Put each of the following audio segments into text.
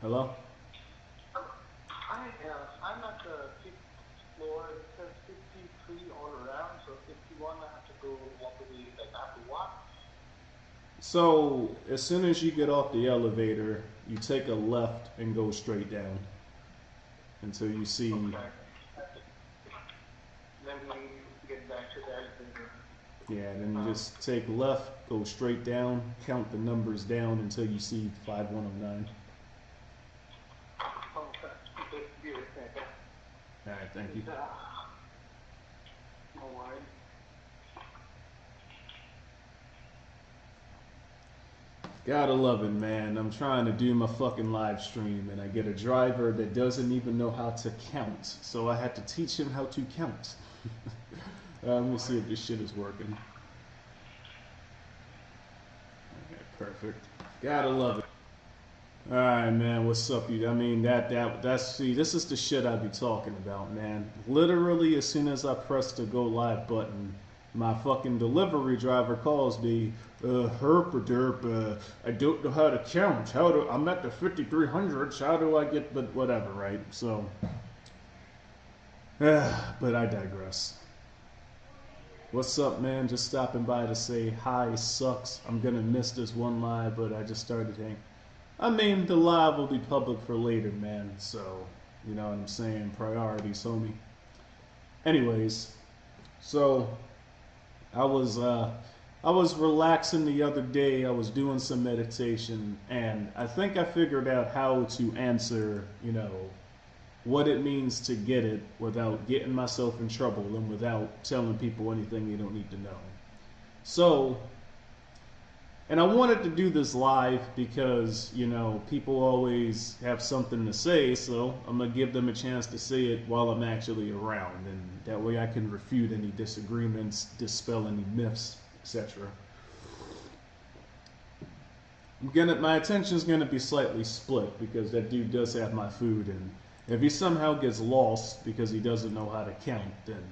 Hello? Hi, I'm at the 5th floor. It says 53 all around. So 51, I have to go all the way. Like I have to walk. So, as soon as you get off the elevator, you take a left and go straight down until you see, Okay. Let me get back to the elevator. yeah, then you Um, just take left, go straight down, count the numbers down until you see 5109. okay. Just be with me. Okay? All right, thank you. No worries. Gotta love it, man. I'm trying to do my fucking live stream and I get a driver that doesn't even know how to count. So I had to teach him how to count. Let me see if this shit is working. Okay, perfect. Gotta love it. All right, man. What's up, you? I mean, that's see. This is the shit I be talking about, man. Literally, as soon as I press the go live button, my fucking delivery driver calls me. Herp or derp. I don't know how to count. How do I'm at the 5300s? How do I get? But whatever, right? So, but I digress. What's up, man? Just stopping by to say hi. Sucks. I'm gonna miss this one live, but I just started hanging. I mean, the live will be public for later, man. So, you know what I'm saying? Priorities, homie. Anyways, so I was uh, I was relaxing the other day. I was doing some meditation, and I think I figured out how to answer, what it means to get it without getting myself in trouble and without telling people anything they don't need to know. So and I wanted to do this live because, people always have something to say, so I'm going to give them a chance to say it while I'm actually around. And that way I can refute any disagreements, dispel any myths, etc. My attention is going to be slightly split because that dude does have my food. And if he somehow gets lost because he doesn't know how to count, then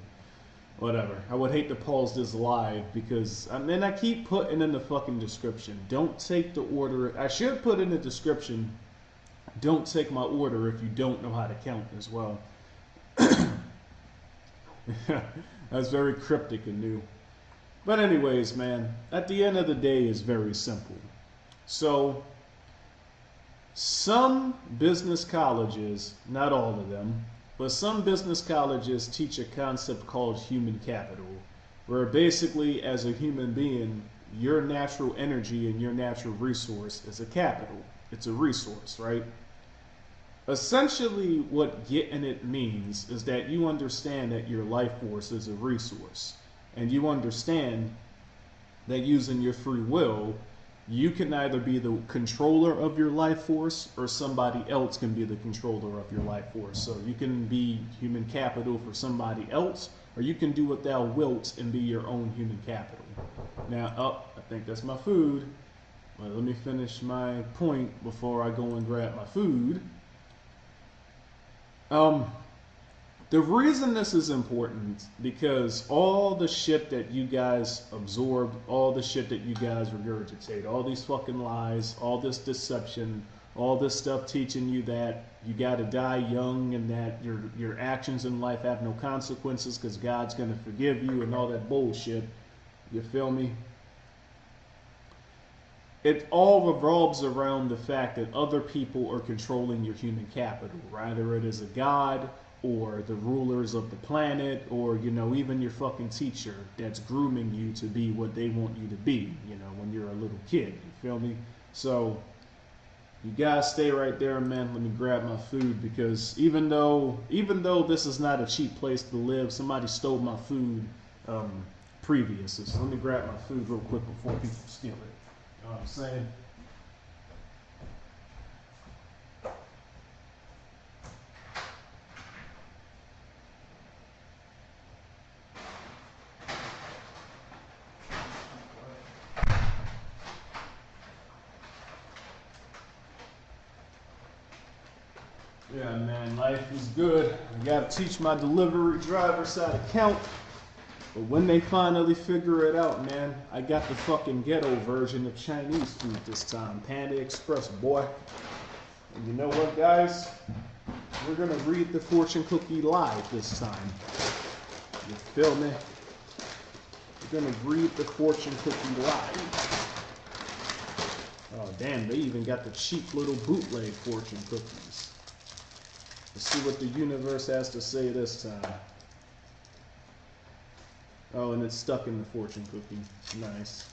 whatever. I would hate to pause this live because I keep putting in the fucking description. Don't take the order. I should put in the description. Don't take my order if you don't know how to count as well. That's very cryptic and new. But anyways, man, at the end of the day, it's very simple. So some business colleges, not all of them, but some business colleges teach a concept called human capital, where basically, as a human being, your natural energy and your natural resource is a capital. It's a resource, right? Essentially, what getting it means is that you understand that your life force is a resource, and you understand that using your free will, you can either be the controller of your life force or somebody else can be the controller of your life force. So you can be human capital for somebody else, or you can do what thou wilt and be your own human capital. Now, I think that's my food. Well, let me finish my point before I go and grab my food. Um, the reason this is important because all the shit that you guys absorbed, all the shit that you guys regurgitate, all these fucking lies, all this deception, all this stuff teaching you that you got to die young and that your actions in life have no consequences because God's gonna forgive you and all that bullshit. You feel me? It all revolves around the fact that other people are controlling your human capital. Either it is a god or the rulers of the planet or, even your fucking teacher that's grooming you to be what they want you to be, when you're a little kid. You feel me? So you guys stay right there, man. Let me grab my food because even though this is not a cheap place to live, somebody stole my food previously. So let me grab my food real quick before people steal it. You know what I'm saying? Yeah, man, life is good. I gotta teach my delivery drivers how to count. But when they finally figure it out, man, I got the fucking ghetto version of Chinese food this time. Panda Express, boy. And you know what, guys? We're gonna read the fortune cookie live this time. You feel me? We're gonna read the fortune cookie live. Oh damn, they even got the cheap little bootleg fortune cookies. Let's see what the universe has to say this time. Oh, and it's stuck in the fortune cookie. Nice.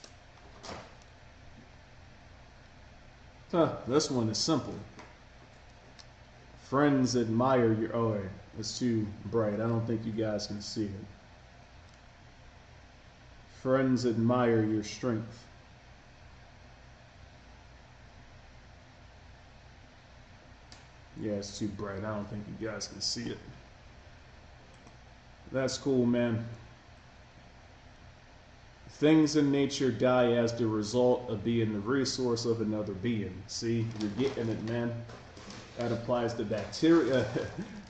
Huh, this one is simple. Friends admire your... Oh, wait, it's too bright. I don't think you guys can see it. Friends admire your strength. Yeah, it's too bright. I don't think you guys can see it. That's cool, man. Things in nature die as the result of being the resource of another being. See, you're getting it, man. That applies to bacteria.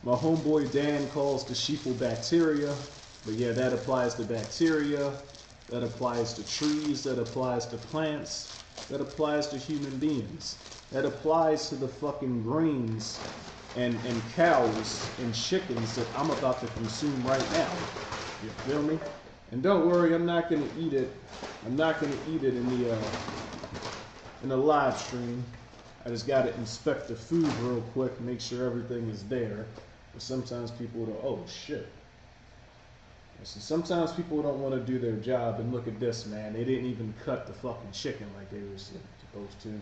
My homeboy Dan calls the sheeple bacteria. But yeah, that applies to bacteria. That applies to trees. That applies to plants. That applies to human beings. That applies to the fucking grains and cows and chickens that I'm about to consume right now. You feel me? And don't worry, I'm not gonna eat it. I'm not gonna eat it in the live stream. I just gotta inspect the food real quick, make sure everything is there. But sometimes people don't. Oh shit! So sometimes people don't want to do their job. And look at this, man. They didn't even cut the fucking chicken like they were supposed to.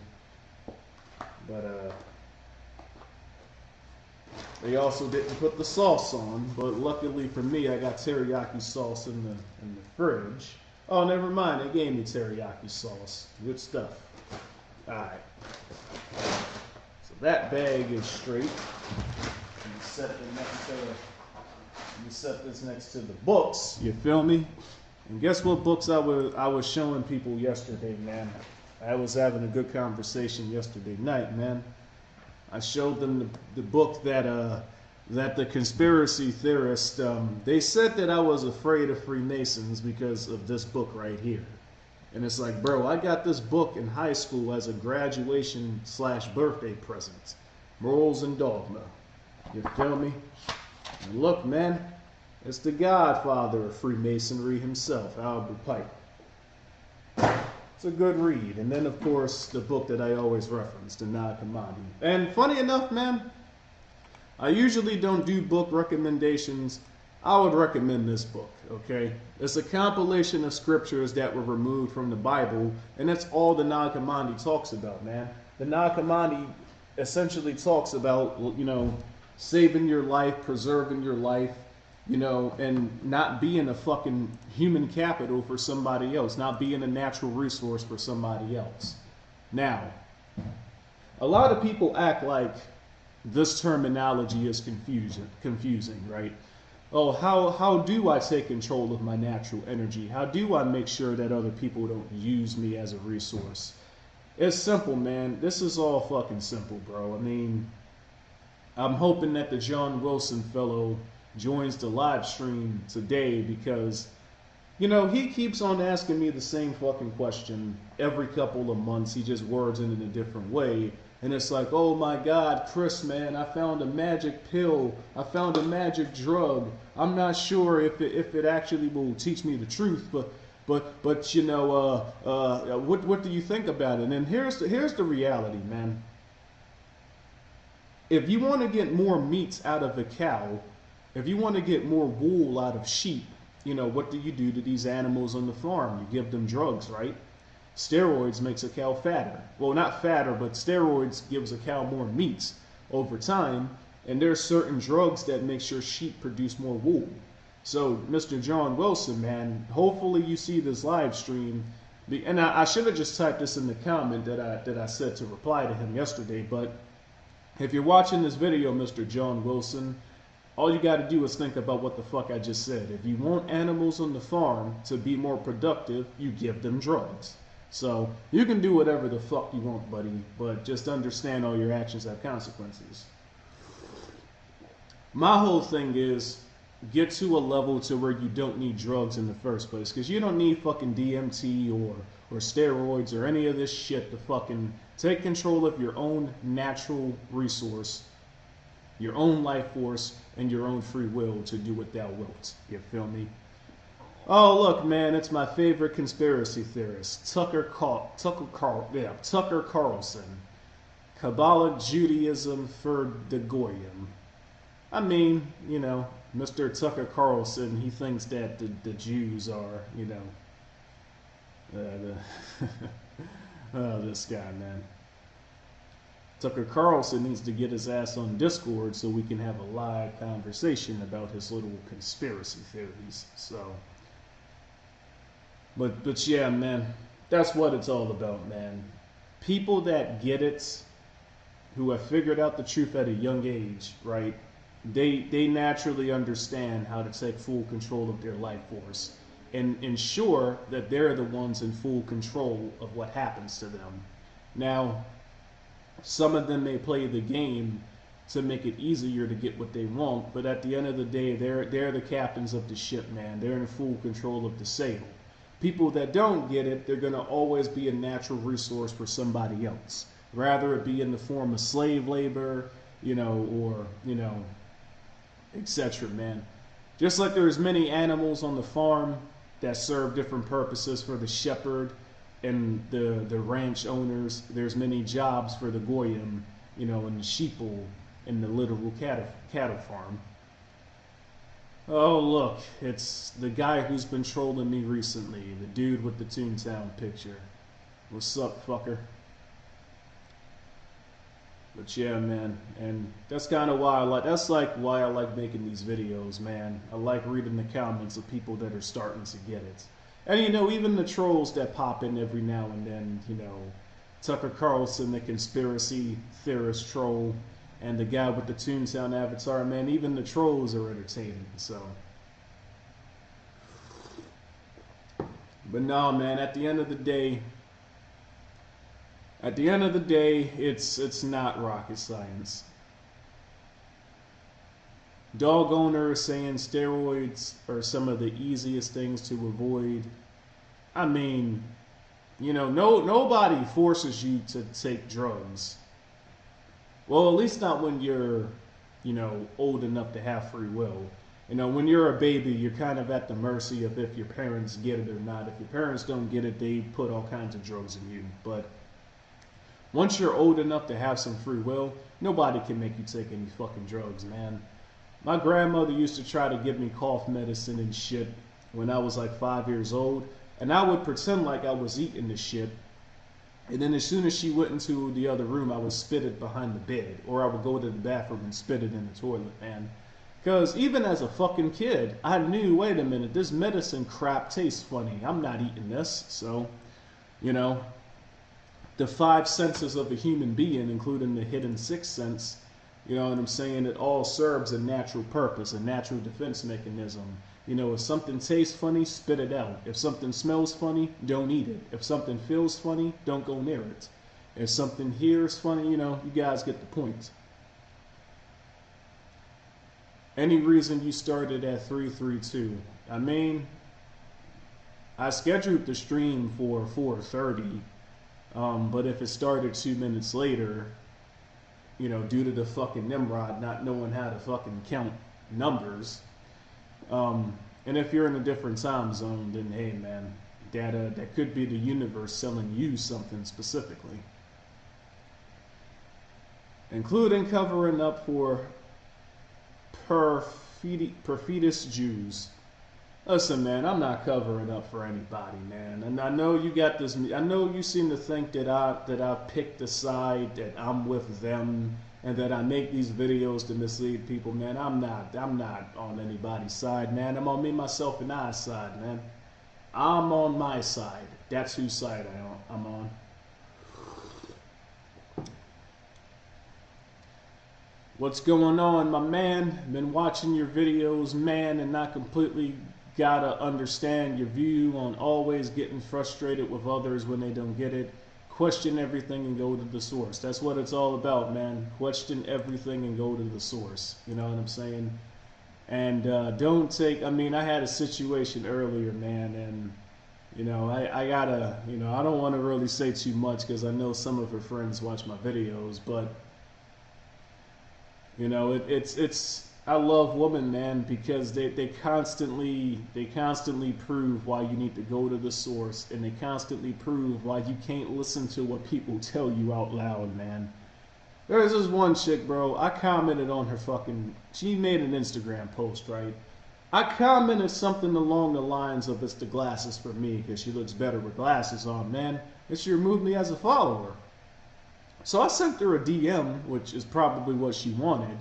But they also didn't put the sauce on, but luckily for me, I got teriyaki sauce in the fridge. Oh, never mind, they gave me teriyaki sauce. Good stuff. All right. So that bag is straight. You set this next to the books. You feel me? And guess what books I was showing people yesterday, man? I was having a good conversation yesterday night, man. I showed them the book that the conspiracy theorists, they said that I was afraid of Freemasons because of this book right here. And it's like, bro, I got this book in high school as a graduation/birthday present. Morals and Dogma. You feel me? And look, man, it's the godfather of Freemasonry himself, Albert Pike. It's a good read. And then, of course, the book that I always reference, the Nag Hammadi. And funny enough, man, I usually don't do book recommendations. I would recommend this book, okay? It's a compilation of scriptures that were removed from the Bible, and that's all the Nag Hammadi talks about, man. The Nag Hammadi essentially talks about, you know, saving your life, preserving your life, you know, and not being a fucking human capital for somebody else, not being a natural resource for somebody else. Now, a lot of people act like this terminology is confusing, right? Oh, how do I take control of my natural energy? How do I make sure that other people don't use me as a resource? It's simple, man. This is all fucking simple, bro. I mean, I'm hoping that the John Wilson fellow joins the live stream today because, you know, he keeps on asking me the same fucking question every couple of months. He just words it in a different way. And it's like, oh my God, Chris, man, I found a magic pill. I found a magic drug. I'm not sure if it actually will teach me the truth, but you know, what do you think about it? And here's the reality, man. If you want to get more meat out of a cow, if you want to get more wool out of sheep, you know, what do you do to these animals on the farm? You give them drugs, right? Steroids makes a cow fatter. Well, not fatter, but steroids gives a cow more meat over time. And there's certain drugs that make sure sheep produce more wool. So, Mr. John Wilson, man, hopefully you see this live stream. And I should have just typed this in the comment that I said to reply to him yesterday. But if you're watching this video, Mr. John Wilson, all you got to do is think about what the fuck I just said. If you want animals on the farm to be more productive, you give them drugs. So you can do whatever the fuck you want, buddy, but just understand all your actions have consequences. My whole thing is get to a level to where you don't need drugs in the first place, because you don't need fucking DMT or steroids or any of this shit to fucking take control of your own natural resource, your own life force, and your own free will to do what thou wilt. You feel me? Oh look, man, it's my favorite conspiracy theorist, Tucker Carlson. Kabbalic Judaism for the Goyim. I mean, you know, Mr. Tucker Carlson, he thinks that the Jews are, you know, oh, this guy, man. Tucker Carlson needs to get his ass on Discord so we can have a live conversation about his little conspiracy theories. So, but yeah, man, that's what it's all about, man. People that get it, who have figured out the truth at a young age, right? They naturally understand how to take full control of their life force and ensure that they're the ones in full control of what happens to them. Now, some of them may play the game to make it easier to get what they want, but at the end of the day, they're the captains of the ship, man. They're in full control of the sail. People that don't get it, they're gonna always be a natural resource for somebody else. Rather it be in the form of slave labor, you know, or, you know, etc., man. Just like there's many animals on the farm that serve different purposes for the shepherd and the ranch owners, there's many jobs for the goyim, you know, and the sheeple in the literal cattle farm. Oh look, it's the guy who's been trolling me recently, the dude with the Toontown picture. What's up, fucker? But yeah, man, and that's kind of why why I like making these videos, man. I like reading the comments of people that are starting to get it. And you know, even the trolls that pop in every now and then, you know, Tucker Carlson, the conspiracy theorist troll, and the guy with the Toontown avatar, man, even the trolls are entertaining, so. But no, man, at the end of the day, it's not rocket science. Dog owners saying steroids are some of the easiest things to avoid. I mean, you know, nobody forces you to take drugs. Well, at least not when you're, you know, old enough to have free will. You know, when you're a baby, you're kind of at the mercy of if your parents get it or not. If your parents don't get it, they put all kinds of drugs in you. But once you're old enough to have some free will, nobody can make you take any fucking drugs, man. My grandmother used to try to give me cough medicine and shit when I was like 5 years old, and I would pretend like I was eating the shit, and then as soon as she went into the other room, I would spit it behind the bed, or I would go to the bathroom and spit it in the toilet, man. Because even as a fucking kid, I knew, wait a minute, this medicine crap tastes funny. I'm not eating this, so, you know. The five senses of a human being, including the hidden sixth sense, you know what I'm saying, it all serves a natural purpose, a natural defense mechanism. You know, if something tastes funny, spit it out. If something smells funny, don't eat it. If something feels funny, don't go near it. If something hears funny, you know, you guys get the point. Any reason you started at 332? I mean, I scheduled the stream for 4:30. But if it started 2 minutes later, you know, due to the fucking Nimrod not knowing how to fucking count numbers, and if you're in a different time zone, then hey, man, that could be the universe selling you something specifically, including covering up for perfidious Jews. Listen, man, I'm not covering up for anybody, man. And I know you got this. I know you seem to think that I picked a side, that I'm with them, and that I make these videos to mislead people, man. I'm not on anybody's side, man. I'm on me, myself, and I's side, man. I'm on my side. That's whose side I'm on. What's going on, my man? Been watching your videos, man, and not completely gotta understand your view on always getting frustrated with others when they don't get it. Question everything and go to the source. That's what it's all about, man. Question everything and go to the source. You know what I'm saying? And don't take, I mean, I had a situation earlier, man, and, I gotta, I don't want to really say too much because I know some of her friends watch my videos, but it's I love women, man, because they constantly prove why you need to go to the source, and they constantly prove why you can't listen to what people tell you out loud, man. There's this one chick, bro. I commented on her fucking. She made an Instagram post, right? I commented something along the lines of, "It's the glasses for me because she looks better with glasses on, man." And she removed me as a follower. So I sent her a DM, which is probably what she wanted.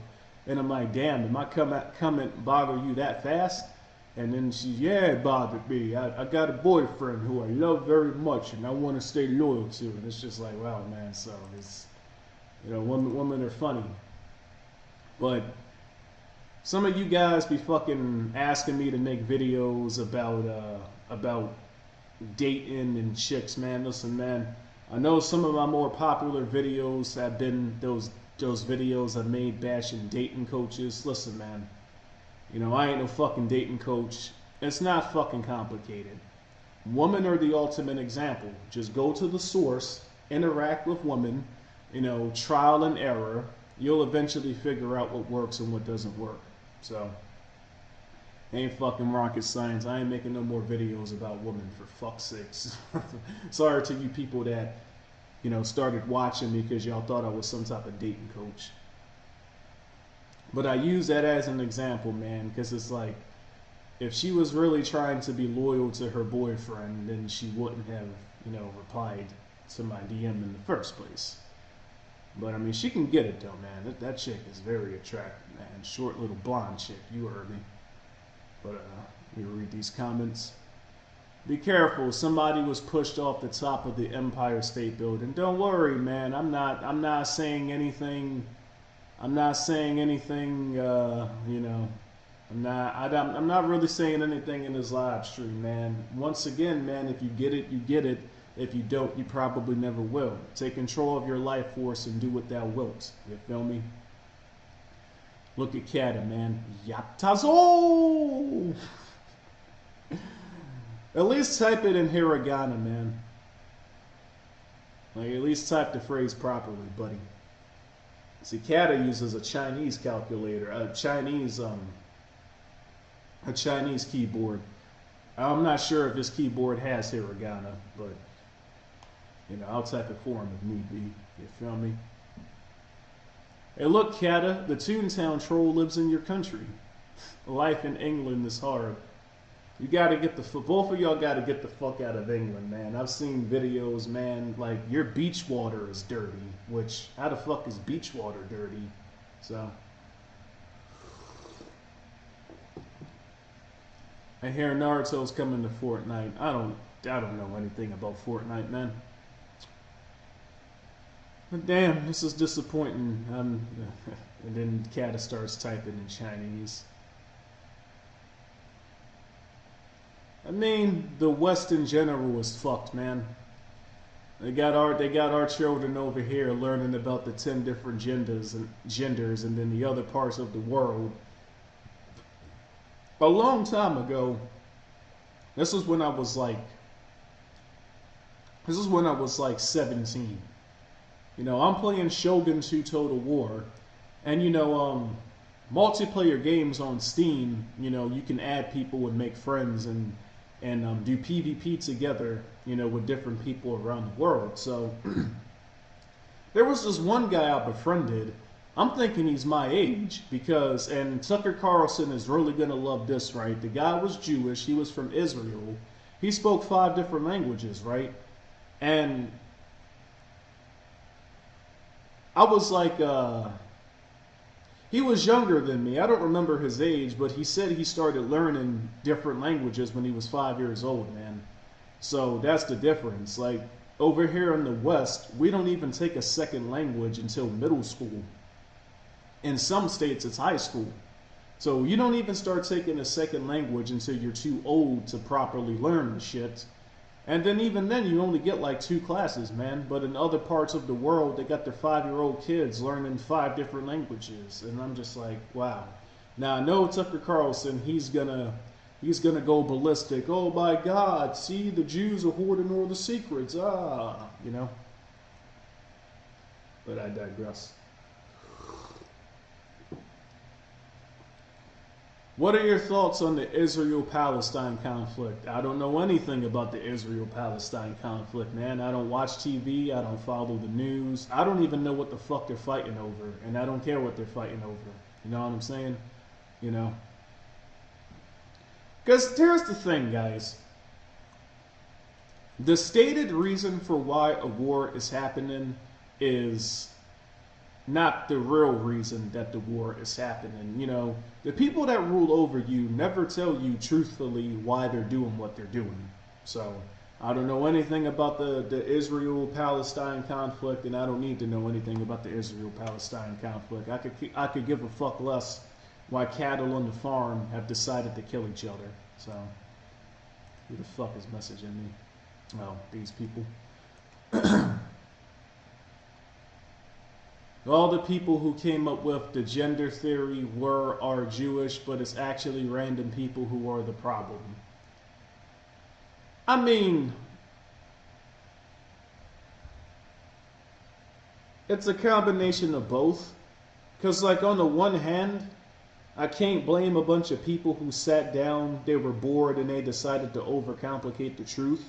And I'm like, "Damn, did my comment bother you that fast?" And then she, "Yeah, it bothered me. I got a boyfriend who I love very much and I want to stay loyal to." And it's just like, wow, man. So it's, women are funny. But some of you guys be fucking asking me to make videos about dating and chicks, man. Listen, man. I know some of my more popular videos have been those videos I made bashing dating coaches. Listen, man. I ain't no fucking dating coach. It's not fucking complicated. Women are the ultimate example. Just go to the source, interact with women, trial and error. You'll eventually figure out what works and what doesn't work. So, ain't fucking rocket science. I ain't making no more videos about women, for fuck's sakes. Sorry to you people that, started watching me because y'all thought I was some type of dating coach. But I use that as an example, man, because it's like, if she was really trying to be loyal to her boyfriend, then she wouldn't have, replied to my DM in the first place. But I mean, she can get it though, man. That chick is very attractive, man. Short little blonde chick. You heard me. But let me read these comments. Be careful. Somebody was pushed off the top of the Empire State Building. Don't worry, man. I'm not saying anything. I'm not saying anything. I'm not really saying anything in this live stream, man. Once again, man, if you get it, you get it. If you don't, you probably never will. Take control of your life force and do what thou wilt. You feel me? Look at Kata, man. Yatazo! At least type it in hiragana, man. Like, at least type the phrase properly, buddy. See, Kata uses a Chinese calculator, a Chinese keyboard. I'm not sure if this keyboard has hiragana, but I'll type it for him if need be. You feel me? Hey, look, Kata, the Toontown troll lives in your country. Life in England is hard. You gotta get both of y'all gotta get the fuck out of England, man. I've seen videos, man, like your beach water is dirty, which, how the fuck is beach water dirty? So, I hear Naruto's coming to Fortnite. I don't know anything about Fortnite, man. But damn, this is disappointing. And then Kata starts typing in Chinese. I mean, the West in general is fucked, man. They got our children over here learning about the 10 different genders, and then the other parts of the world. A long time ago, this was when I was like 17. I'm playing Shogun 2 Total War, and multiplayer games on Steam, you can add people and make friends and do PvP together, with different people around the world. So there was this one guy I befriended. I'm thinking he's my age because, and Tucker Carlson is really gonna love this, right? The guy was Jewish. He was from Israel. He spoke 5 different languages, right? And I was like, he was younger than me. I don't remember his age, but he said he started learning different languages when he was 5 years old, man. So that's the difference. Like, over here in the West, we don't even take a second language until middle school. In some states, it's high school. So you don't even start taking a second language until you're too old to properly learn the shit. And then even then, you only get like 2 classes, man. But in other parts of the world, they got their 5-year-old kids learning 5 different languages. And I'm just like, wow. Now, I know Tucker Carlson, he's gonna He's gonna go ballistic. Oh my God! See, the Jews are hoarding all the secrets. You know. But I digress. What are your thoughts on the Israel-Palestine conflict? I don't know anything about the Israel-Palestine conflict, man. I don't watch TV. I don't follow the news. I don't even know what the fuck they're fighting over, and I don't care what they're fighting over. You know what I'm saying? You know? Because here's the thing, guys. The stated reason for why a war is happening is not the real reason that the war is happening. You know, the people that rule over you never tell you truthfully why they're doing what they're doing. So I don't know anything about the Israel-Palestine conflict, and I don't need to know anything about the Israel-Palestine conflict. I could give a fuck less why cattle on the farm have decided to kill each other. So who the fuck is messaging me? Oh, these people. All the people who came up with the gender theory are Jewish, but it's actually random people who are the problem. I mean, it's a combination of both. Because, like, on the one hand, I can't blame a bunch of people who sat down, they were bored, and they decided to overcomplicate the truth.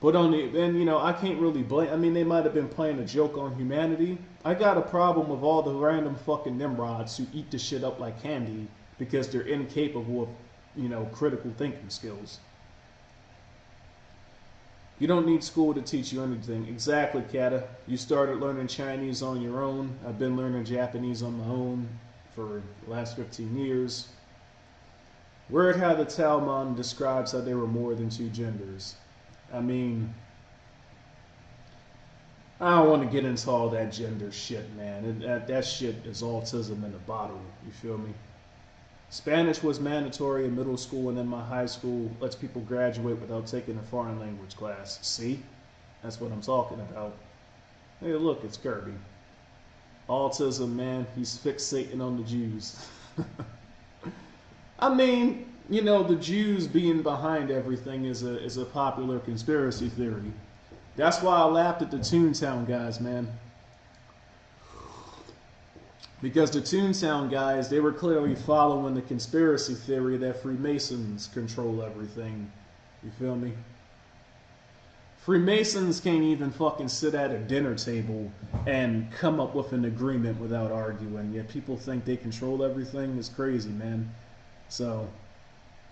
But you know, I can't really blame. I mean, they might have been playing a joke on humanity. I got a problem with all the random fucking Nimrods who eat the shit up like candy because they're incapable of, you know, critical thinking skills. You don't need school to teach you anything. Exactly, Kata. You started learning Chinese on your own. I've been learning Japanese on my own for the last 15 years. Weird how the Talmud describes how there were more than two genders. I mean, I don't want to get into all that gender shit, man. That shit is autism in a bottle. You feel me? Spanish was mandatory in middle school, and then my high school lets people graduate without taking a foreign language class. See? That's what I'm talking about. Hey, look, it's Kirby. Autism, man. He's fixating on the Jews. I mean, you know, the Jews being behind everything is a popular conspiracy theory. That's why I laughed at the Toontown guys, man. Because the Toontown guys, they were clearly following the conspiracy theory that Freemasons control everything. You feel me? Freemasons can't even fucking sit at a dinner table and come up with an agreement without arguing. Yet people think they control everything. It's crazy, man. So,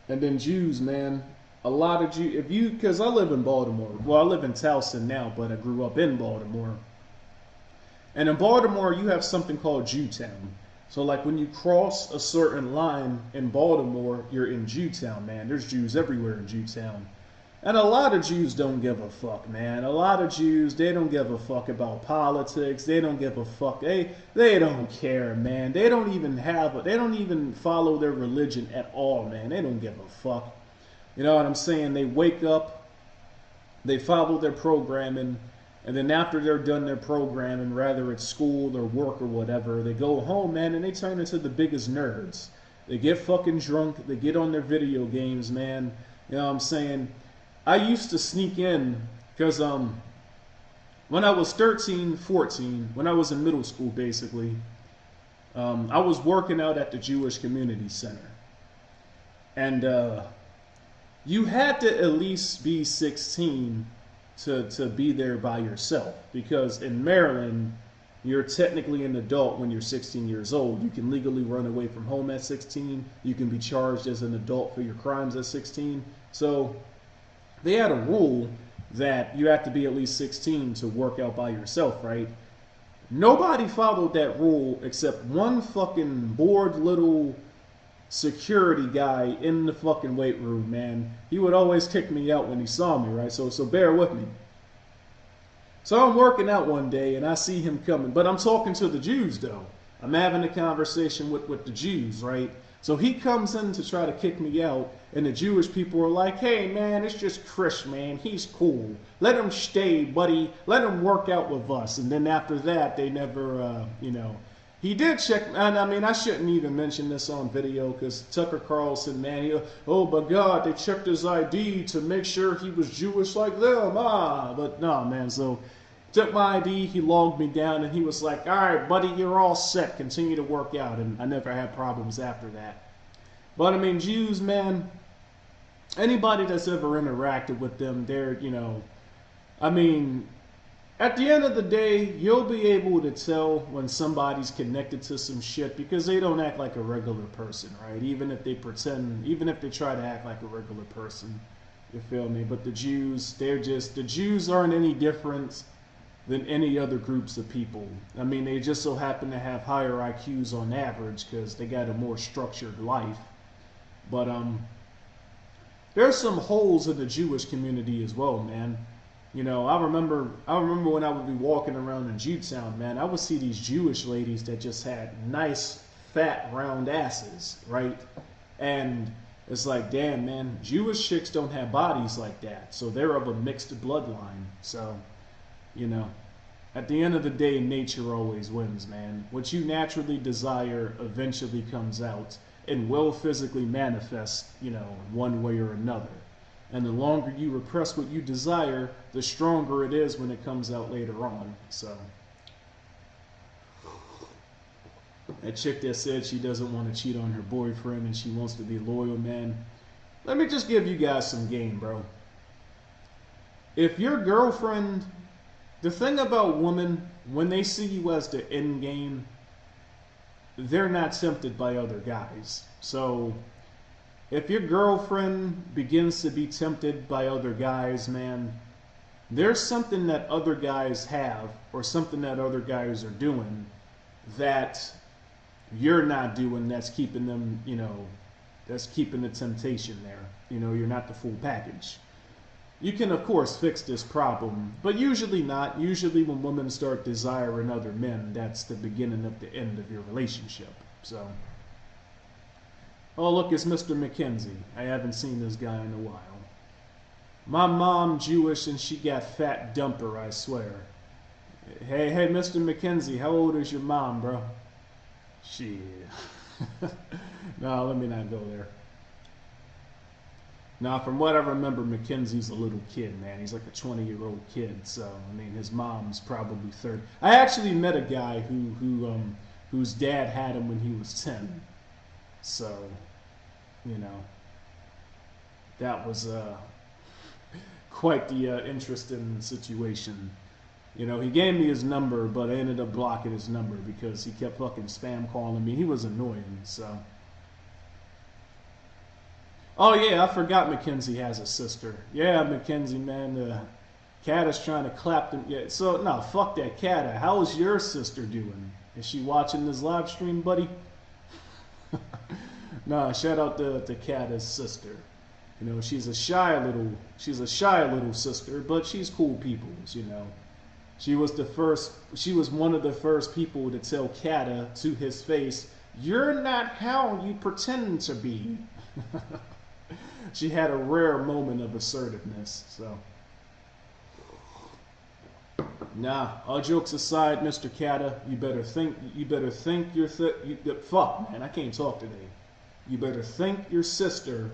and then Jews, man. A lot of Jews, because I live in Baltimore. Well, I live in Towson now, but I grew up in Baltimore. And in Baltimore, you have something called Jewtown. So, like, when you cross a certain line in Baltimore, you're in Jewtown, man. There's Jews everywhere in Jewtown. And a lot of Jews don't give a fuck, man. A lot of Jews, they don't give a fuck about politics. They don't give a fuck. They don't care, man. They don't even follow their religion at all, man. They don't give a fuck. You know what I'm saying? They wake up, they follow their programming, and then after they're done their programming, whether it's school or work or whatever, they go home, man, and they turn into the biggest nerds. They get fucking drunk. They get on their video games, man. You know what I'm saying? I used to sneak in because when I was 13, 14, when I was in middle school, basically, I was working out at the Jewish Community Center. And you had to at least be 16 to be there by yourself, because in Maryland, you're technically an adult when you're 16 years old. You can legally run away from home at 16. You can be charged as an adult for your crimes at 16. So they had a rule that you have to be at least 16 to work out by yourself, right? Nobody followed that rule except one fucking bored little security guy in the fucking weight room, man. He would always kick me out when he saw me, right? So bear with me. So I'm working out one day and I see him coming, but I'm talking to the Jews though. I'm having a conversation with the Jews, right? So he comes in to try to kick me out, and the Jewish people are like, hey man, it's just Chris, man. He's cool. Let him stay, buddy. Let him work out with us. And then after that, they never, He did check, and I mean, I shouldn't even mention this on video because Tucker Carlson, man, he, oh my God, they checked his ID to make sure he was Jewish like them. But no, man. So took my ID, he logged me down, and he was like, all right, buddy, you're all set. Continue to work out. And I never had problems after that. But I mean, Jews, man, anybody that's ever interacted with them, they're, I mean, at the end of the day, you'll be able to tell when somebody's connected to some shit because they don't act like a regular person, right? Even if they pretend, even if they try to act like a regular person, you feel me? But the Jews, the Jews aren't any different than any other groups of people. I mean, they just so happen to have higher IQs on average because they got a more structured life. But there's some holes in the Jewish community as well, man. I remember when I would be walking around in Jewtown, man, I would see these Jewish ladies that just had nice, fat, round asses, right? And it's like, damn, man, Jewish chicks don't have bodies like that, so they're of a mixed bloodline. So, at the end of the day, nature always wins, man. What you naturally desire eventually comes out and will physically manifest, one way or another. And the longer you repress what you desire, the stronger it is when it comes out later on. So, that chick that said she doesn't want to cheat on her boyfriend and she wants to be loyal, man. Let me just give you guys some game, bro. If your girlfriend, the thing about women, when they see you as the end game, they're not tempted by other guys. So, if your girlfriend begins to be tempted by other guys, man, there's something that other guys have or something that other guys are doing that you're not doing that's keeping them, that's keeping the temptation there. You're not the full package. You can, of course, fix this problem, but usually not. Usually when women start desiring other men, that's the beginning of the end of your relationship. So, oh, look, it's Mr. McKenzie. I haven't seen this guy in a while. My mom Jewish and she got fat dumper, I swear. Hey, Mr. McKenzie, how old is your mom, bro? Shit. No, let me not go there. Now, from what I remember, McKenzie's a little kid, man. He's like a 20-year-old kid. So, I mean, his mom's probably 30. I actually met a guy whose dad had him when he was 10. So, that was quite the interesting situation. He gave me his number, but I ended up blocking his number because he kept fucking spam calling me. He was annoying, so. Oh, yeah, I forgot Mackenzie has a sister. Yeah, Mackenzie, man, Kat is trying to clap them. Yeah, so, no, fuck that, Kat. How is your sister doing? Is she watching this live stream, buddy? Nah, shout out to Kata's sister. She's a shy little sister, but she's cool peoples, She was one of the first people to tell Kata to his face, "You're not how you pretend to be." She had a rare moment of assertiveness, so. Nah, all jokes aside, Mr. Kata, you better think fuck, man, I can't talk today. You better thank your sister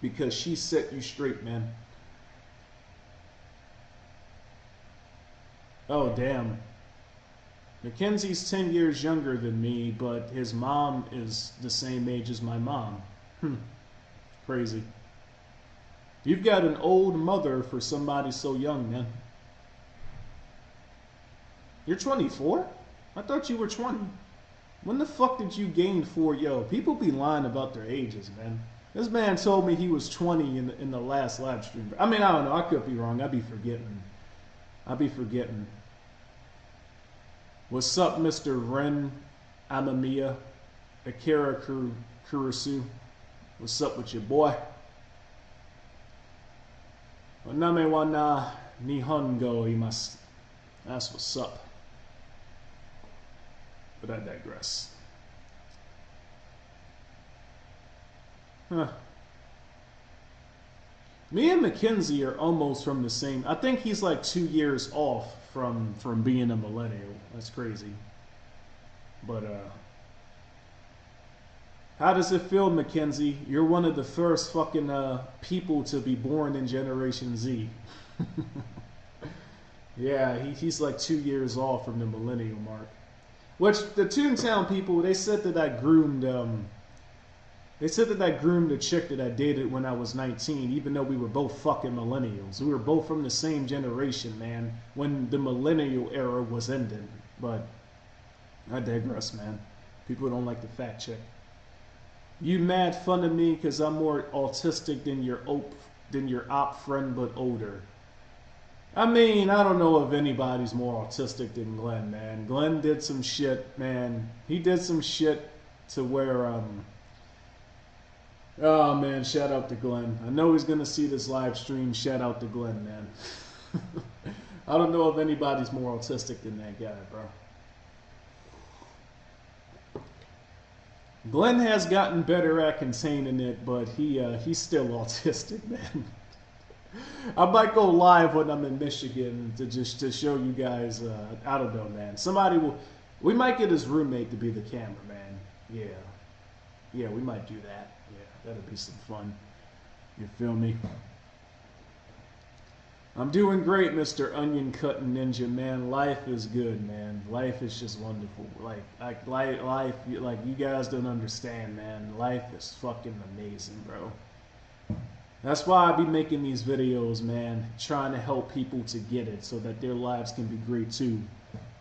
because she set you straight, man. Oh, damn. Mackenzie's 10 years younger than me, but his mom is the same age as my mom. Crazy. You've got an old mother for somebody so young, man. You're 24? I thought you were 20. When the fuck did you gain 4? Yo, people be lying about their ages, man. This man told me he was 20 in the last live stream. I mean, I don't know. I could be wrong. I'd be forgetting. What's up, Mr. Ren Amamiya Akira Kurusu? What's up with your boy? Oname wa na Nihongo imasu. That's what's up. But I digress. Huh. Me and Mackenzie are almost from the same. I think he's like 2 years off from being a millennial. That's crazy. But how does it feel, Mackenzie? You're one of the first fucking people to be born in Generation Z. Yeah, he's like 2 years off from the millennial mark. Which the Toontown people, they said that I groomed the chick that I dated when I was 19, even though we were both fucking millennials. We were both from the same generation, man, when the millennial era was ending. But I digress, man. People don't like the fat chick. You mad fun of me because I'm more autistic than your op friend, but older. I mean, I don't know if anybody's more autistic than Glenn, man. Glenn did some shit, man. He did some shit to where, oh man, shout out to Glenn. I know he's gonna see this live stream. Shout out to Glenn, man. I don't know if anybody's more autistic than that guy, bro. Glenn has gotten better at containing it, but he's still autistic, man. I might go live when I'm in Michigan to show you guys. I don't know, man. We might get his roommate to be the cameraman. Yeah, we might do that. Yeah, that'll be some fun. You feel me? I'm doing great, Mr. Onion Cutting Ninja, man. Life is good, man. Life is just wonderful. Life, like you guys don't understand, man. Life is fucking amazing, bro. That's why I be making these videos, man, trying to help people to get it so that their lives can be great too.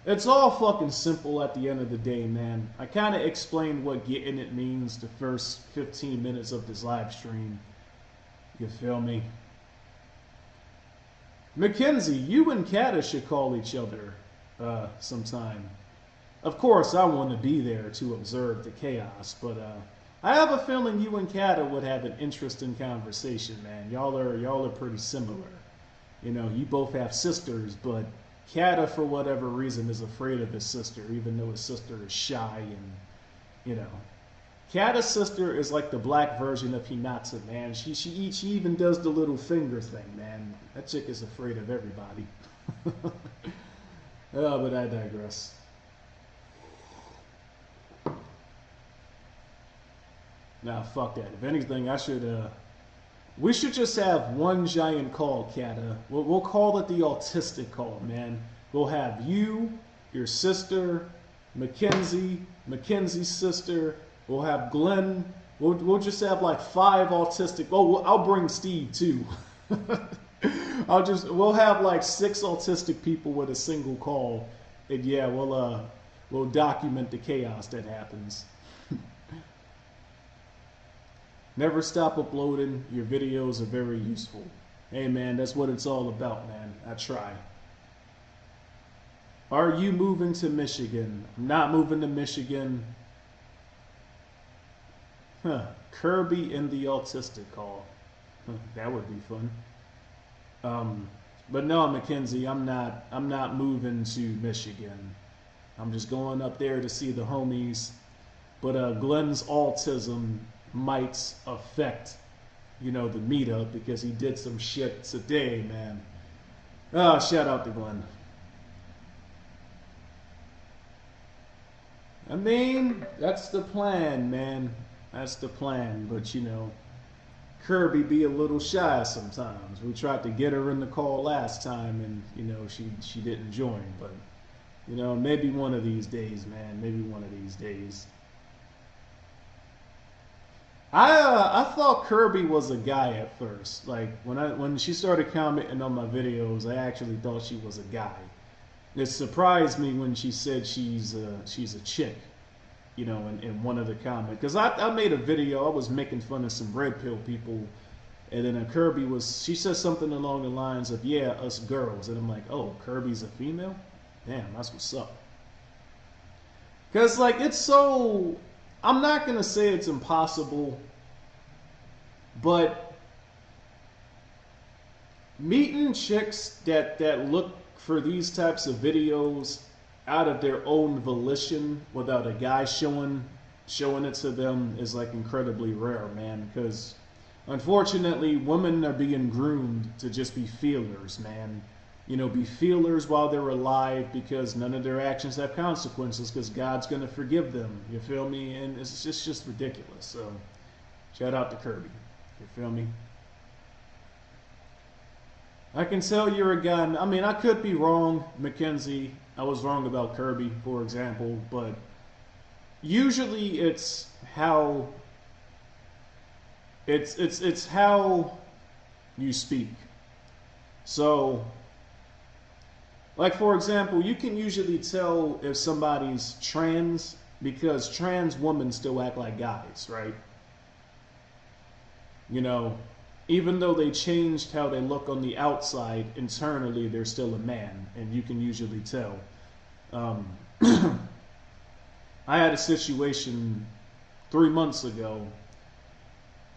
It's all fucking simple at the end of the day, man. I kind of explained what getting it means the first 15 minutes of this live stream. You feel me? Mackenzie, you and Kata should call each other sometime. Of course, I want to be there to observe the chaos, but I have a feeling you and Kata would have an interesting conversation, man. Y'all are pretty similar. You know, you both have sisters, but Kata, for whatever reason, is afraid of his sister, even though his sister is shy and, you know. Kata's sister is like the black version of Hinata, man. She even does the little finger thing, man. That chick is afraid of everybody. Oh, but I digress. Nah, fuck that. If anything, we should just have one giant call, Kata. We'll call it the autistic call, man. We'll have you, your sister, Mackenzie's sister. We'll have Glenn. We'll just have like 5 autistic. Oh, I'll bring Steve too. We'll have like 6 autistic people with a single call, and yeah, we'll document the chaos that happens. Never stop uploading. Your videos are very useful. Hey man, that's what it's all about, man. I try. Are you moving to Michigan? I'm not moving to Michigan. Huh. Kirby in the autistic call. Huh, that would be fun. But no, Mackenzie, I'm not moving to Michigan. I'm just going up there to see the homies. But Glenn's autism might affect, you know, the meetup because he did some shit today, man. Shout out to Glenn. I mean, that's the plan, man. That's the plan. But, you know, Kirby be a little shy sometimes. We tried to get her in the call last time and, you know, she didn't join. But, you know, maybe one of these days, man. Maybe one of these days. I thought Kirby was a guy at first. Like when she started commenting on my videos, I actually thought she was a guy. It surprised me when she said she's a chick, you know, in one of the comments. Because I made a video, I was making fun of some red pill people, and then she said something along the lines of, yeah, us girls, and I'm like, oh, Kirby's a female? Damn, that's what's up. Because like it's so. I'm not going to say it's impossible, but meeting chicks that look for these types of videos out of their own volition without a guy showing it to them is like incredibly rare, man, because unfortunately women are being groomed to just be feelers, man. be feelers while they're alive because none of their actions have consequences because God's going to forgive them. You feel me? And it's just ridiculous. So shout out to Kirby. You feel me? I can tell you're a guy. I mean, I could be wrong, Mackenzie. I was wrong about Kirby, for example, but usually it's how it's how you speak. So, like for example, you can usually tell if somebody's trans because trans women still act like guys, right? You know, even though they changed how they look on the outside, internally they're still a man, and you can usually tell. Um, I had a situation 3 months ago.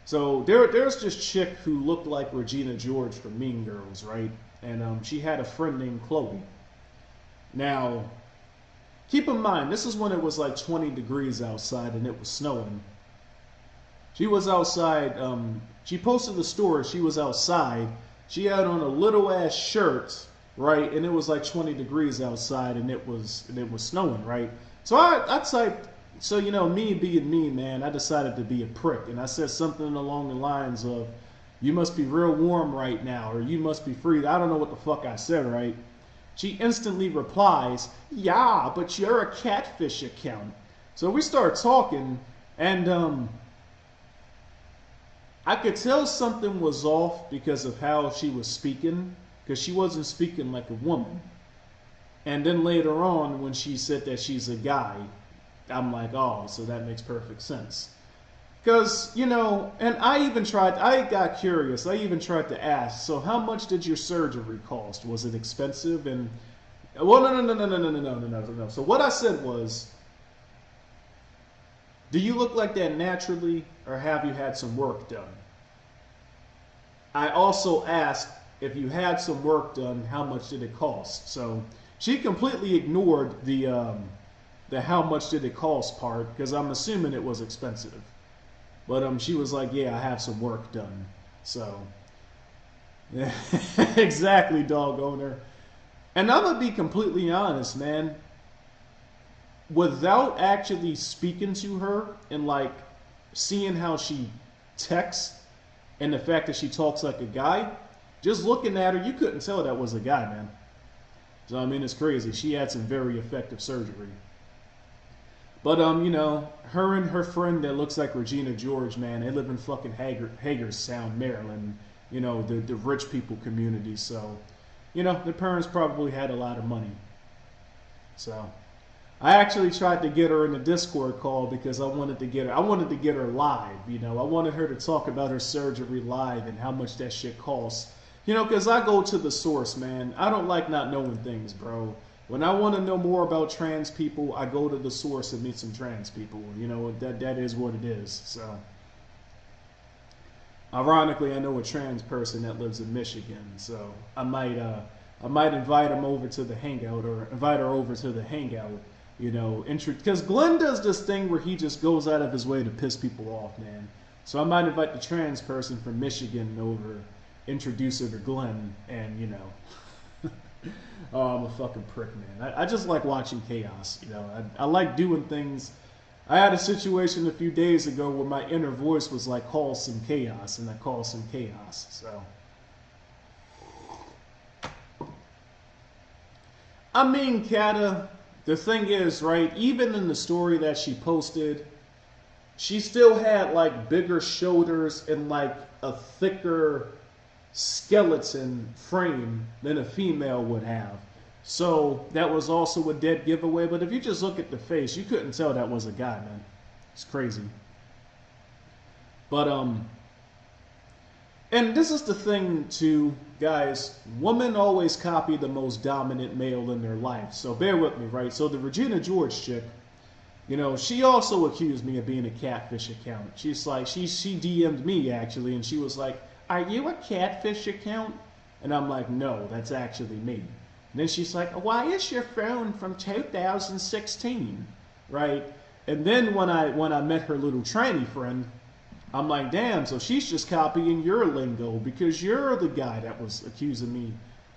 So there's this chick who looked like Regina George from Mean Girls, right? And she had a friend named Chloe. Now, keep in mind, this is when it was like 20 degrees outside and it was snowing. She was outside. She posted the story. She was outside. She had on a little ass shirt, right? And it was like 20 degrees outside, and it was snowing, right? So I typed. So me being me, man, I decided to be a prick, and I said something along the lines of, "You must be real warm right now," or "You must be free." I don't know what the fuck I said, right? She instantly replies, "Yeah, but you're a catfish account." So we start talking, and I could tell something was off because of how she was speaking, because she wasn't speaking like a woman. And then later on, when she said that she's a guy, I'm like, oh, so that makes perfect sense. Because, and I got curious. I even tried to ask, so how much did your surgery cost? Was it expensive? And, well, no. So what I said was, do you look like that naturally, or have you had some work done? I also asked, if you had some work done, how much did it cost? So she completely ignored the how much did it cost part, because I'm assuming it was expensive. But she was like, yeah, I have some work done. So, yeah, exactly, dog owner. And I'm going to be completely honest, man. Without actually speaking to her and like seeing how she texts and the fact that she talks like a guy, just looking at her, you couldn't tell that was a guy, man. So I mean, it's crazy. She had some very effective surgery. But her and her friend that looks like Regina George, man, they live in fucking Hagerstown, Maryland. The rich people community. So, their parents probably had a lot of money. So, I actually tried to get her in a Discord call because I wanted to get her live. I wanted her to talk about her surgery live and how much that shit costs. Because I go to the source, man. I don't like not knowing things, bro. When I want to know more about trans people, I go to the source and meet some trans people. That is what it is. So, ironically, I know a trans person that lives in Michigan, so I might invite him over to the hangout, or invite her over to the hangout. Because Glenn does this thing where he just goes out of his way to piss people off, man. So I might invite the trans person from Michigan over, introduce her to Glenn, and oh, I'm a fucking prick, man. I just like watching chaos. I like doing things. I had a situation a few days ago where my inner voice was like, call some chaos, and I call some chaos. So, I mean, Kata, the thing is, right, even in the story that she posted, she still had like bigger shoulders and like a thicker skeleton frame than a female would have. So that was also a dead giveaway. But if you just look at the face, you couldn't tell that was a guy, man. It's crazy. But and this is the thing too, guys. Women always copy the most dominant male in their life. So bear with me, right? So the Regina George chick, she also accused me of being a catfish account. She's like, she DM'd me actually, and she was like, "Are you a catfish account?" And I'm like, "No, that's actually me." And then she's like, "Why is your phone from 2016?" Right? And then when I met her little tranny friend, I'm like, damn, so she's just copying your lingo because you're the guy that was accusing me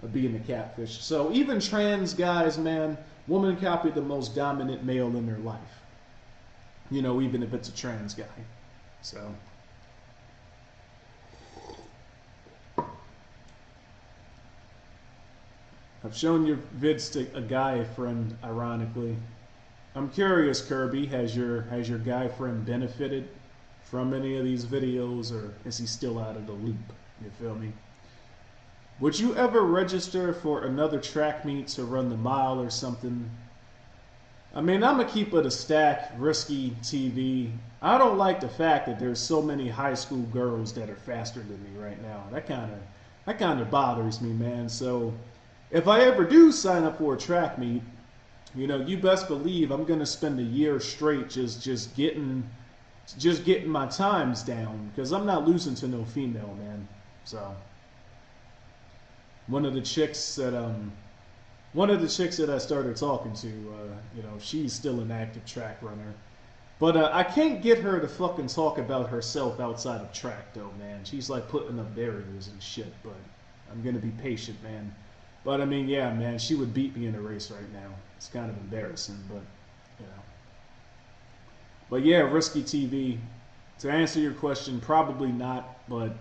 of being a catfish. So even trans guys, man, women copy the most dominant male in their life. You know, even if it's a trans guy. So I've shown your vids to a guy friend, ironically. I'm curious, Kirby, has your guy friend benefited from any of these videos, or is he still out of the loop? You feel me? Would you ever register for another track meet to run the mile or something? I mean, I'm gonna keep it a stack, risky TV. I don't like the fact that there's so many high school girls that are faster than me right now. That kind of bothers me, man. So if I ever do sign up for a track meet, you know, you best believe I'm gonna spend a year straight just getting my times down, because I'm not losing to no female, man. So one of the chicks that I started talking to, you know, she's still an active track runner. But I can't get her to fucking talk about herself outside of track, though, man. She's like putting up barriers and shit, but I'm gonna be patient, man. But I mean, yeah, man, she would beat me in a race right now. It's kind of embarrassing, but, you know. But yeah, risky TV. To answer your question, probably not, but,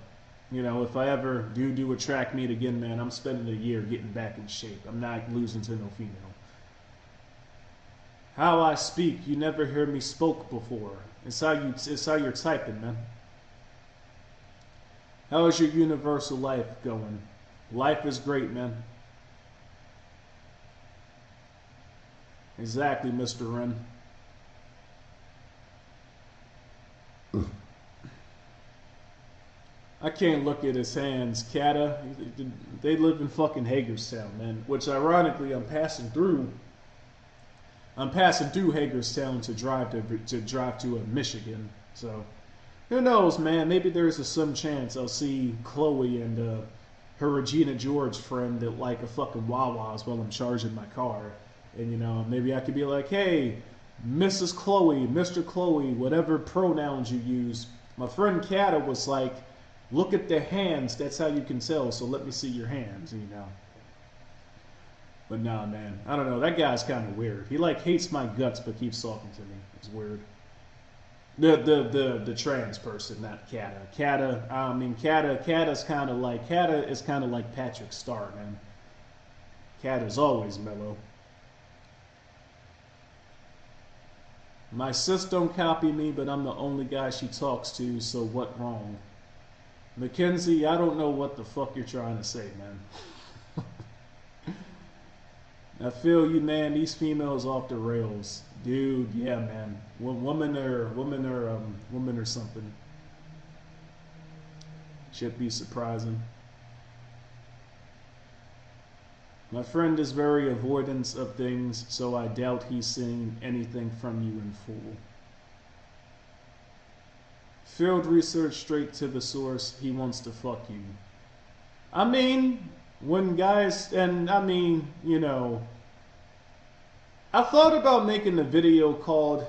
you know, if I ever do a track meet again, man, I'm spending a year getting back in shape. I'm not losing to no female. How I speak, you never heard me spoke before. It's how you're typing, man. How is your universal life going? Life is great, man. Exactly, Mr. Wren. I can't look at his hands. Kata, they live in fucking Hagerstown, man. Which, ironically, I'm passing through Hagerstown to drive to Michigan. So, who knows, man? Maybe there's some chance I'll see Chloe and her Regina George friend at like a fucking Wawa's while I'm charging my car. And, you know, maybe I could be like, hey, Mrs. Chloe, Mr. Chloe, whatever pronouns you use. My friend Kata was like, look at the hands, that's how you can tell, so let me see your hands, you know. But nah, man, I don't know, that guy's kind of weird. He like hates my guts but keeps talking to me. It's weird. The trans person, not Kata. Kata is kind of like Patrick Starr, man. Kata's always mellow. My sis don't copy me, but I'm the only guy she talks to, so what wrong? Mackenzie, I don't know what the fuck you're trying to say, man. I feel you, man. These females off the rails, dude. Yeah, man. Women are something. Should be surprising. My friend is very avoidant of things, so I doubt he's seen anything from you in full. Field research straight to the source. He wants to fuck you. I mean, when guys, and I mean, you know, I thought about making a video called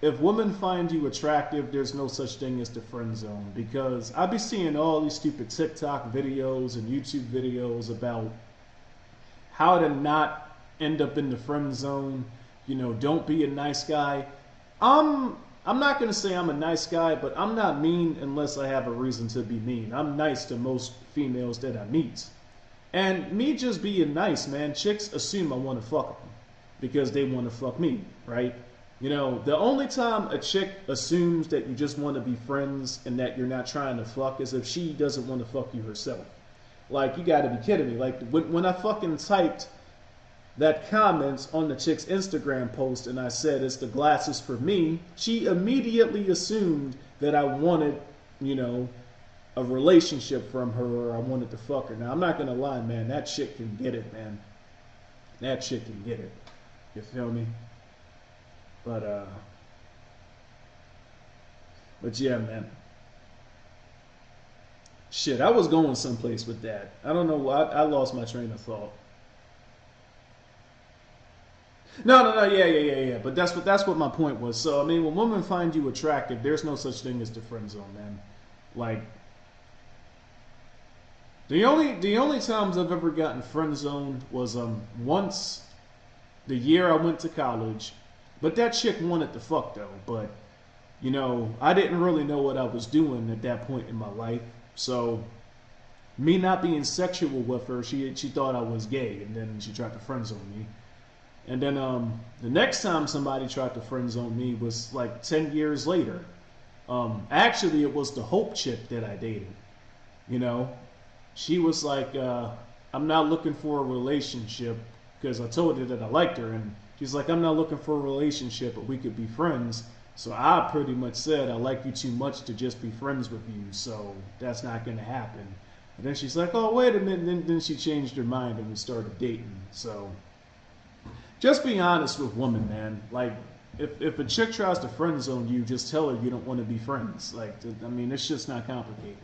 "If Women Find You Attractive, There's No Such Thing as the Friend Zone," because I be seeing all these stupid TikTok videos and YouTube videos about how to not end up in the friend zone. You know, don't be a nice guy. I'm not going to say I'm a nice guy, but I'm not mean unless I have a reason to be mean. I'm nice to most females that I meet. And me just being nice, man, chicks assume I want to fuck them because they want to fuck me, right? You know, the only time a chick assumes that you just want to be friends and that you're not trying to fuck is if she doesn't want to fuck you herself. Like, you got to be kidding me. Like, when I fucking typed that comment on the chick's Instagram post and I said it's the glasses for me, she immediately assumed that I wanted, you know, a relationship from her, or I wanted to fuck her. Now, I'm not going to lie, man. That chick can get it, man. That chick can get it. You feel me? But yeah, man. Shit, I was going someplace with that. I don't know why. I lost my train of thought. No, yeah. But that's what my point was. So I mean, when women find you attractive, there's no such thing as the friend zone, man. Like, The only times I've ever gotten friend zoned was once the year I went to college, but that chick wanted to fuck though. But I didn't really know what I was doing at that point in my life, so me not being sexual with her, she thought I was gay, and then she tried to friend zone me. And then the next time somebody tried to friend zone me was like 10 years later. Actually, it was the Hope chick that I dated. You know, she was like, I'm not looking for a relationship because I told her that I liked her, and she's like, I'm not looking for a relationship, but we could be friends. So I pretty much said, I like you too much to just be friends with you, so that's not going to happen. And then she's like, oh, wait a minute. And then she changed her mind and we started dating. So just be honest with women, man. Like, if a chick tries to friend zone you, just tell her you don't want to be friends. Like, I mean, it's just not complicated.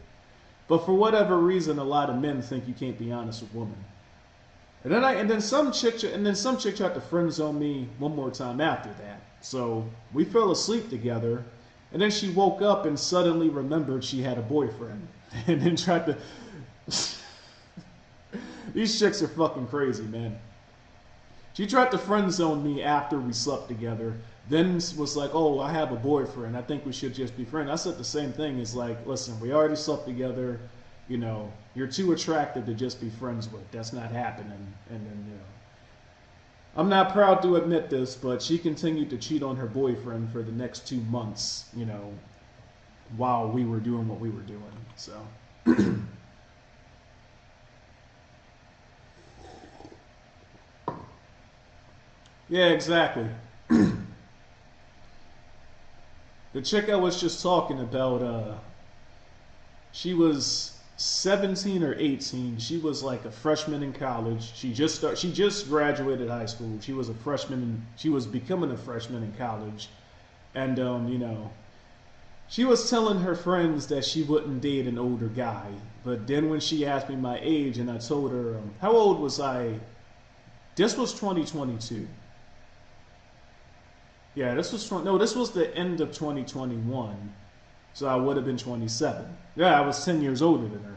But for whatever reason, a lot of men think you can't be honest with women. And then some chick tried to friend zone me one more time after that. So we fell asleep together, and then she woke up and suddenly remembered she had a boyfriend, and then tried to. These chicks are fucking crazy, man. She tried to friend zone me after we slept together. Then was like, "Oh, I have a boyfriend. I think we should just be friends." I said the same thing. It's like, listen, we already slept together. You're too attractive to just be friends with. That's not happening. And then, I'm not proud to admit this, but she continued to cheat on her boyfriend for the next 2 months. While we were doing what we were doing. So. Yeah, exactly. The chick I was just talking about, she was 17 or 18. She was like a freshman in college. She just graduated high school. She was a freshman. She was becoming a freshman in college, and she was telling her friends that she wouldn't date an older guy. But then when she asked me my age, and I told her how old was I, this was 2022. Yeah, this was the end of 2021. So I would have been 27. Yeah, I was 10 years older than her.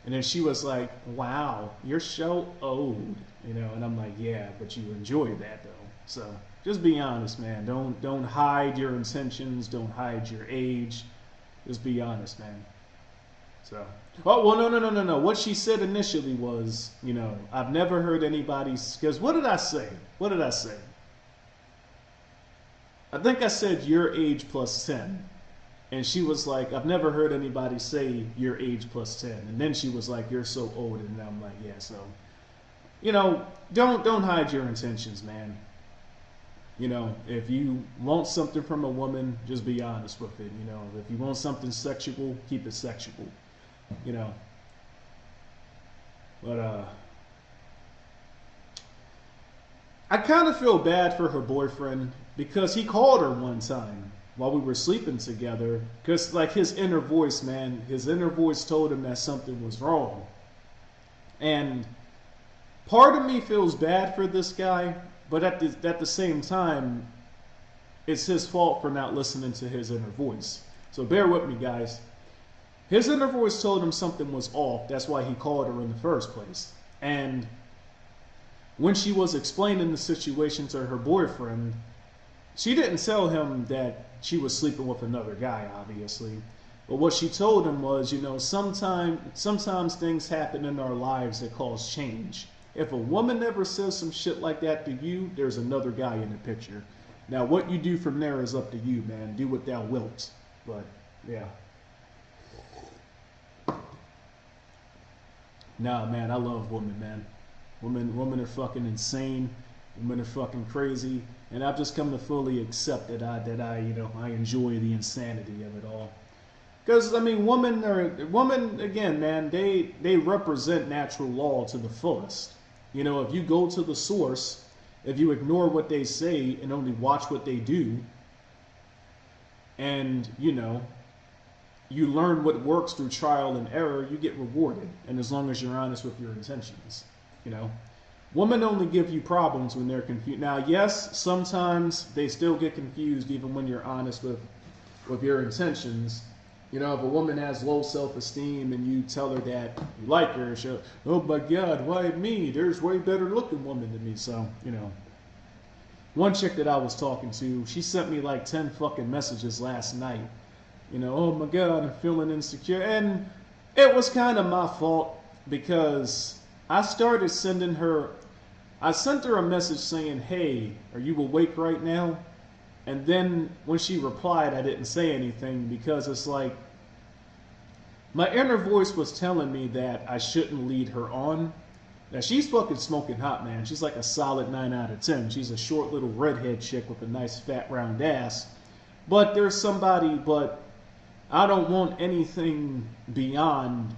And then she was like, "Wow, you're so old." And I'm like, "Yeah, but you enjoy that though." So just be honest, man. Don't hide your intentions. Don't hide your age. Just be honest, man. So, oh well, no. What she said initially was, I've never heard anybody. Because what did I say? What did I say? I think I said your age plus 10. And she was like, I've never heard anybody say your age plus 10. And then she was like, you're so old. And I'm like, yeah, so, don't hide your intentions, man. If you want something from a woman, just be honest with it. If you want something sexual, keep it sexual. you know. But I kind of feel bad for her boyfriend because he called her one time while we were sleeping together. Because like his inner voice, man, his inner voice told him that something was wrong. And part of me feels bad for this guy, but at the same time, it's his fault for not listening to his inner voice. So bear with me, guys. His inner voice told him something was off. That's why he called her in the first place. And when she was explaining the situation to her boyfriend, she didn't tell him that she was sleeping with another guy, obviously. But what she told him was, sometimes things happen in our lives that cause change. If a woman ever says some shit like that to you, there's another guy in the picture. Now, what you do from there is up to you, man. Do what thou wilt. But, yeah. Nah, man, I love women, man. Women are fucking insane. Women are fucking crazy. And I've just come to fully accept that I enjoy the insanity of it all. Because, I mean, women, again, man, they represent natural law to the fullest. If you go to the source, if you ignore what they say and only watch what they do, and, you learn what works through trial and error, you get rewarded. And as long as you're honest with your intentions, Women only give you problems when they're confused. Now, yes, sometimes they still get confused even when you're honest with your intentions. You know, if a woman has low self-esteem and you tell her that you like her, she'll, oh my God, why me? There's way better looking women than me. So, you know, one chick that I was talking to, she sent me like 10 fucking messages last night. You know, oh my God, I'm feeling insecure. And it was kind of my fault because I started sending her, I sent her a message saying, hey, are you awake right now? And then when she replied, I didn't say anything because it's like my inner voice was telling me that I shouldn't lead her on. Now she's fucking smoking hot, man. She's like a solid 9 out of 10. She's a short little redhead chick with a nice fat round ass. But there's somebody, but I don't want anything beyond,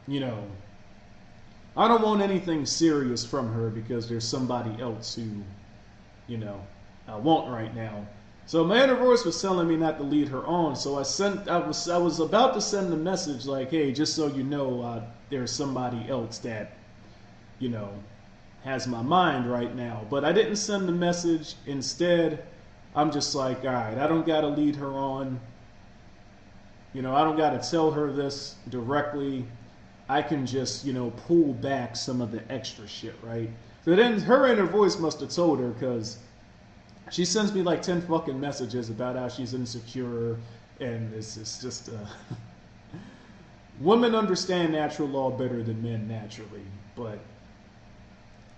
you know, I don't want anything serious from her because there's somebody else who, you know, I want right now. So my inner voice was telling me not to lead her on. So I was about to send a message like, hey, just so you know, there's somebody else that, you know, has my mind right now. But I didn't send the message. Instead, I'm just like, all right, I don't got to lead her on. You know, I don't got to tell her this directly. I can just, you know, pull back some of the extra shit, right? So then her inner voice must have told her because she sends me like 10 fucking messages about how she's insecure, and it's just women understand natural law better than men naturally. But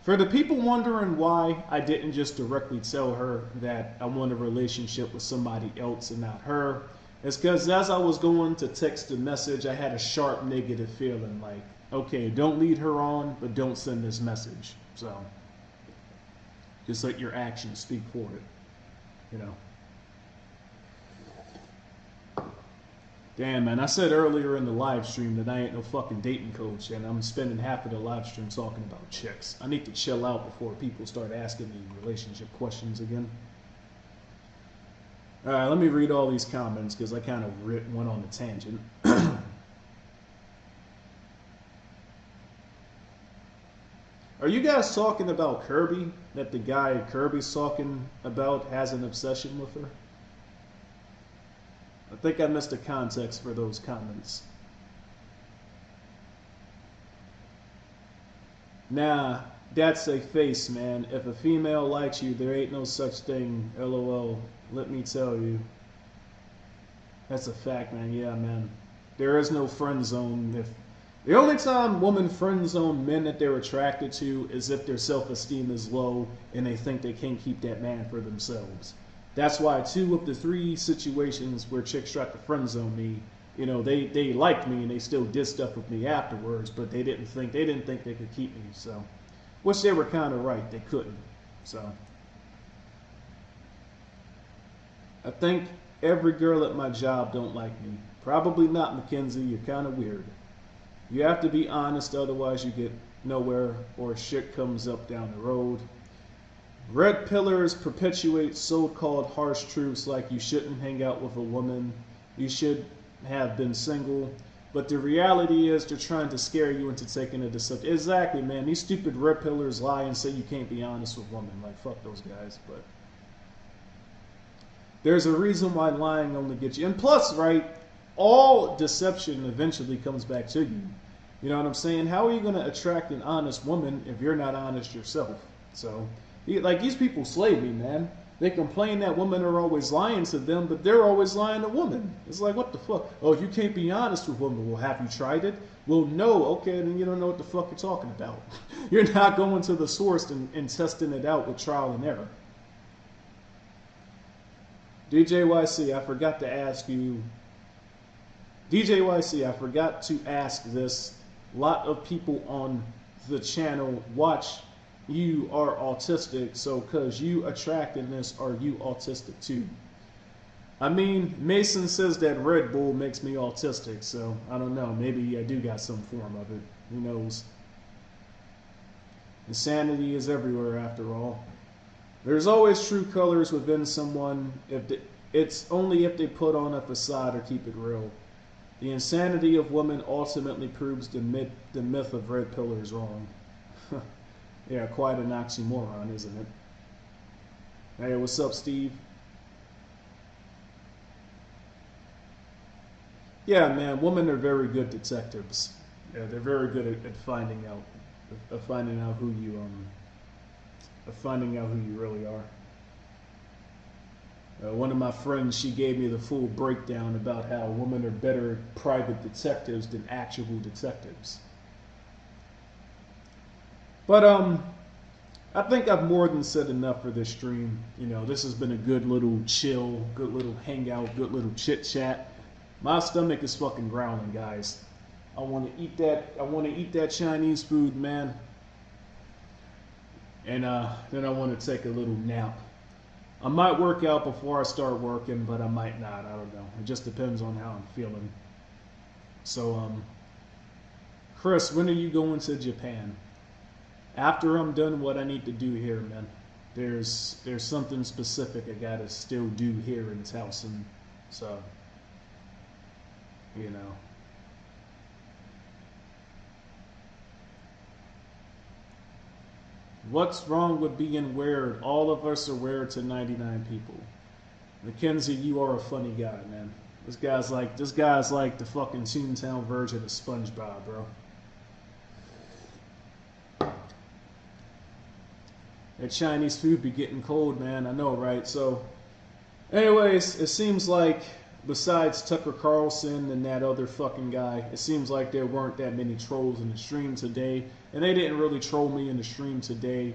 for the people wondering why I didn't just directly tell her that I want a relationship with somebody else and not her, it's because as I was going to text the message, I had a sharp negative feeling like, okay, don't lead her on, but don't send this message. So just let your actions speak for it, you know. Damn, man, I said earlier in the live stream that I ain't no fucking dating coach, and I'm spending half of the live stream talking about chicks. I need to chill out before people start asking me relationship questions again. All right, let me read all these comments because I kind of went on a tangent. Are you guys talking about Kirby? That the guy Kirby's talking about has an obsession with her? I think I missed the context for those comments. Nah, that's a face, man. If a female likes you, there ain't no such thing. LOL. Let me tell you. That's a fact, man. Yeah, man. There is no friend zone. If the only time women friend zone men that they're attracted to is if their self-esteem is low and they think they can't keep that man for themselves. That's why 2 of the 3 situations where chicks tried to friend zone me, you know, they liked me and they still did stuff with me afterwards, but they didn't think they could keep me. So, which they were kind of right. They couldn't. So, I think every girl at my job don't like me. Probably not, Mackenzie. You're kind of weird. You have to be honest, otherwise you get nowhere or shit comes up down the road. Red pillars perpetuate so-called harsh truths like you shouldn't hang out with a woman, you should have been single, but the reality is they're trying to scare you into taking a decision. Exactly, man. These stupid red pillars lie and say you can't be honest with women. Like, fuck those guys. But there's a reason why lying only gets you. And plus, right, all deception eventually comes back to you. You know what I'm saying? How are you going to attract an honest woman if you're not honest yourself? So, like, these people slave me, man. They complain that women are always lying to them, but they're always lying to women. It's like, what the fuck? Oh, you can't be honest with women. Well, have you tried it? Well, no. Okay, then you don't know what the fuck you're talking about. You're not going to the source and testing it out with trial and error. DJYC, I forgot to ask you. DJYC, I forgot to ask this. A lot of people on the channel watch you are autistic, so cause you attracting this, are you autistic too? I mean, Mason says that Red Bull makes me autistic, so I don't know. Maybe I do got some form of it. Who knows? Insanity is everywhere after all. There's always true colors within someone. It's only if they put on a facade or keep it real. The insanity of women ultimately proves the myth of red pillars wrong. Yeah, quite an oxymoron, isn't it? Hey, what's up, Steve? Yeah, man, women are very good detectives. Yeah, they're very good at finding out, of finding out who you of finding out who you really are. One of my friends, she gave me the full breakdown about how women are better private detectives than actual detectives. But I think I've more than said enough for this stream. You know, this has been a good little chill, good little hangout, good little chit chat. My stomach is fucking growling, guys. I want to eat that. I want to eat that Chinese food, man. And then I want to take a little nap. I might work out before I start working, but I might not. I don't know. It just depends on how I'm feeling. So, Chris, when are you going to Japan? After I'm done what I need to do here, man. There's something specific I gotta still do here in Towson. So, you know. What's wrong with being weird? All of us are weird to 99 people. Mackenzie, you are a funny guy, man. This guy's like the fucking Toontown version of SpongeBob, bro. That Chinese food be getting cold, man. I know, right? So, anyways, it seems like besides Tucker Carlson and that other fucking guy, it seems like there weren't that many trolls in the stream today, and they didn't really troll me in the stream today.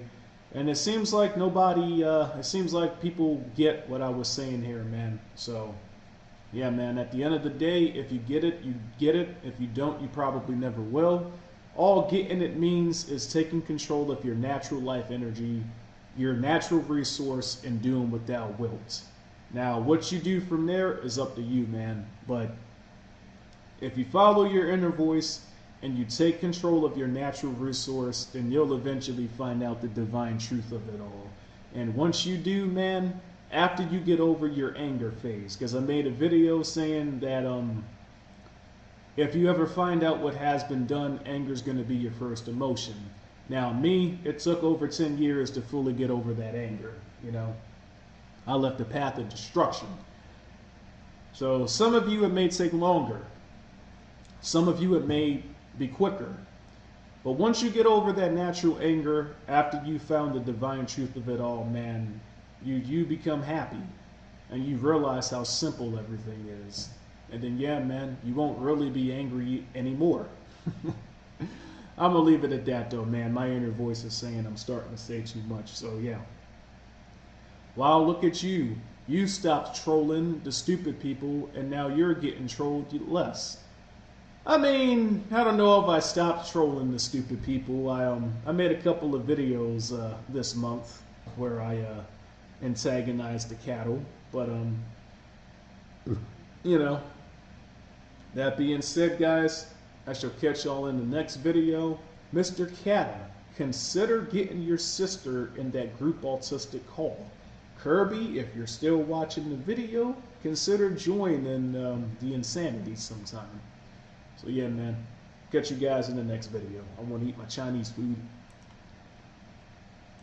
And it seems like nobody, it seems like people get what I was saying here, man. So, yeah, man, at the end of the day, if you get it, you get it. If you don't, you probably never will. All getting it means is taking control of your natural life energy, your natural resource, and doing without wilt. Now, what you do from there is up to you, man. But if you follow your inner voice and you take control of your natural resource, then you'll eventually find out the divine truth of it all. And once you do, man, after you get over your anger phase, because I made a video saying that if you ever find out what has been done, anger is going to be your first emotion. Now, me, it took over 10 years to fully get over that anger, you know. I left the path of destruction. So some of you it may take longer. Some of you it may be quicker. But once you get over that natural anger, after you found the divine truth of it all, man, you become happy. And you realize how simple everything is. And then, yeah, man, you won't really be angry anymore. I'm going to leave it at that, though, man. My inner voice is saying I'm starting to say too much. So, yeah. Wow, look at you. You stopped trolling the stupid people, and now you're getting trolled less. I mean, I don't know if I stopped trolling the stupid people. I made a couple of videos this month where I antagonized the cattle, but you know. That being said, guys, I shall catch y'all in the next video. Mr. Catta, consider getting your sister in that group autistic call. Kirby, if you're still watching the video, consider joining the insanity sometime. So yeah, man, catch you guys in the next video. I want to eat my Chinese food.